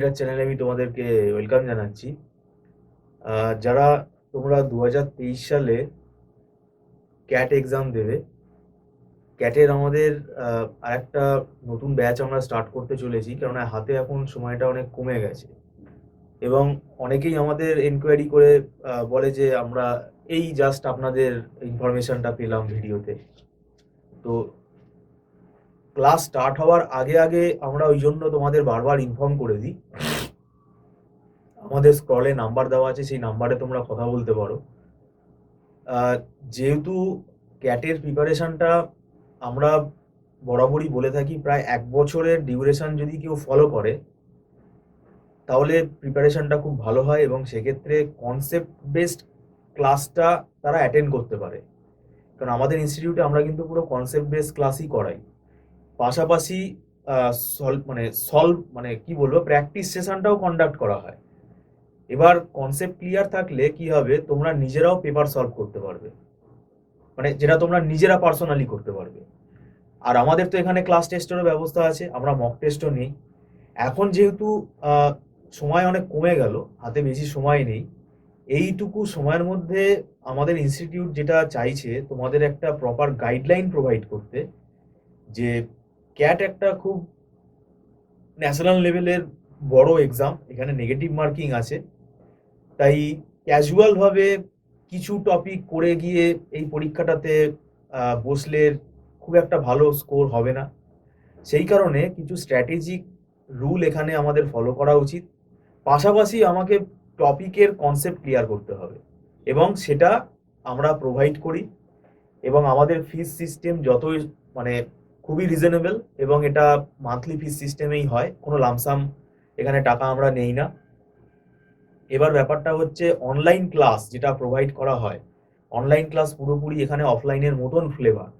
Career চ্যানেলে আমি তোমাদেরকে ওয়েলকাম জানাচ্ছি। যারা তোমরা 2023 সালে ক্যাট এক্সাম দেবে, ক্যাটের আমাদের আরেকটা নতুন ব্যাচ আমরা স্টার্ট করতে চলেছি, কেননা হাতে এখন সময়টা অনেক কমে গেছে এবং অনেকেই আমাদের এনকোয়ারি করে বলে যে আমরা এই জাস্ট আপনাদের ইনফরমেশনটা পেলাম ভিডিওতে। তো ক্লাস স্টার্ট হওয়ার আগে আগে আমরা ওই জন্য তোমাদের বারবার ইনফর্ম করে দিই, আমাদের স্ক্রলে নাম্বার দেওয়া আছে, সেই নাম্বারে তোমরা কথা বলতে পারো। যেহেতু ক্যাটের প্রিপারেশনটা আমরা বরাবরই বলে থাকি প্রায় 1 বছরের ডিউরেশন যদি কেউ ফলো করে তাহলে প্রিপারেশনটা খুব ভালো হয় এবং সেক্ষেত্রে কনসেপ্ট বেসড ক্লাসটা তারা অ্যাটেন্ড করতে পারে। কারণ আমাদের ইনস্টিটিউটে আমরা কিন্তু পুরো কনসেপ্ট বেসড ক্লাসই করাই, পাশাপাশি কি বলবো, প্র্যাকটিস সেশনটাও কন্ডাক্ট করা হয়। এবার কনসেপ্ট ক্লিয়ার থাকলে কি হবে, তোমরা নিজেরাও পেপার সলভ করতে পারবে, মানে যেটা তোমরা নিজেরা পার্সোনালি করতে পারবে। আর আমাদের তো এখানে ক্লাস টেস্টেরও ব্যবস্থা আছে, আমরা মক টেস্টও নেই। এখন যেহেতু সময় অনেক কমে গেল, হাতে বেশি সময় নেই, এইটুকু সময়ের মধ্যে আমাদের ইনস্টিটিউট যেটা চাইছে তোমাদের একটা প্রপার গাইডলাইন প্রোভাইড করতে, যে ক্যাট একটা খুব ন্যাশনাল লেভেলের বড় এক্সাম, এখানে নেগেটিভ মার্কিং আছে, তাই ক্যাজুয়ালভাবে কিছু টপিক করে গিয়ে এই পরীক্ষাটাতে বসলে খুব একটা ভালো স্কোর হবে না। সেই কারণে কিছু স্ট্র্যাটেজিক রুল এখানে আমাদের ফলো করা উচিত। পাশাপাশি আমাকে টপিকের কনসেপ্ট ক্লিয়ার করতে হবে এবং সেটা আমরা প্রোভাইড করি। এবং আমাদের ফিস সিস্টেম যতই খুবই রিজনেবল, এবং এটা মান্থলি ফিস সিস্টেমেই হয়, কোনো লামসাম এখানে টাকা আমরা নেই না। এবার ব্যাপারটা হচ্ছে অনলাইন ক্লাস যেটা প্রোভাইড করা হয়, অনলাইন ক্লাস পুরোপুরি এখানে অফলাইনের মতন ফ্লেভার,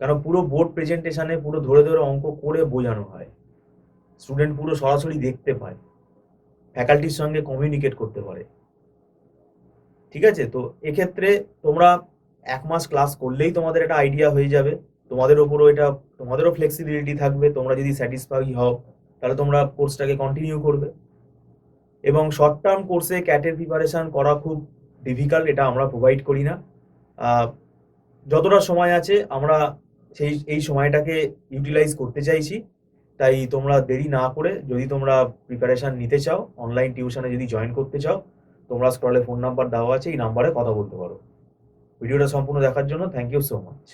কারণ পুরো বোর্ড প্রেজেন্টেশনে পুরো ধরে ধরে অঙ্ক করে বোঝানো হয়, স্টুডেন্ট পুরো সরাসরি দেখতে পায়, ফ্যাকাল্টির সঙ্গে কমিউনিকেট করতে পারে। ঠিক আছে, তো এক্ষেত্রে তোমরা 1 মাস ক্লাস করলেই তোমাদের একটা আইডিয়া হয়ে যাবে, তোমাদেরও ফ্লেক্সিবিলিটি থাকবে। তোমরা যদি স্যাটিসফাই হও তাহলে তোমরা কোর্সটাকে কন্টিনিউ করবে। এবং শর্ট টার্ম কোর্সে ক্যাটের প্রিপারেশন করা খুব ডিফিকাল্ট, এটা আমরা প্রোভাইড করি না। যতটা সময় আছে আমরা এই সময়টাকে ইউটিলাইজ করতে চাইছি। তাই তোমরা দেরি না করে, যদি তোমরা প্রিপারেশন নিতে চাও, অনলাইন টিউশনে যদি জয়েন করতে চাও, তোমরা স্ক্রলে ফোন নাম্বার দেওয়া আছে, এই নাম্বারে কথা বলতে পারো। ভিডিওটা সম্পূর্ণ দেখার জন্য থ্যাংক ইউ সো মাচ।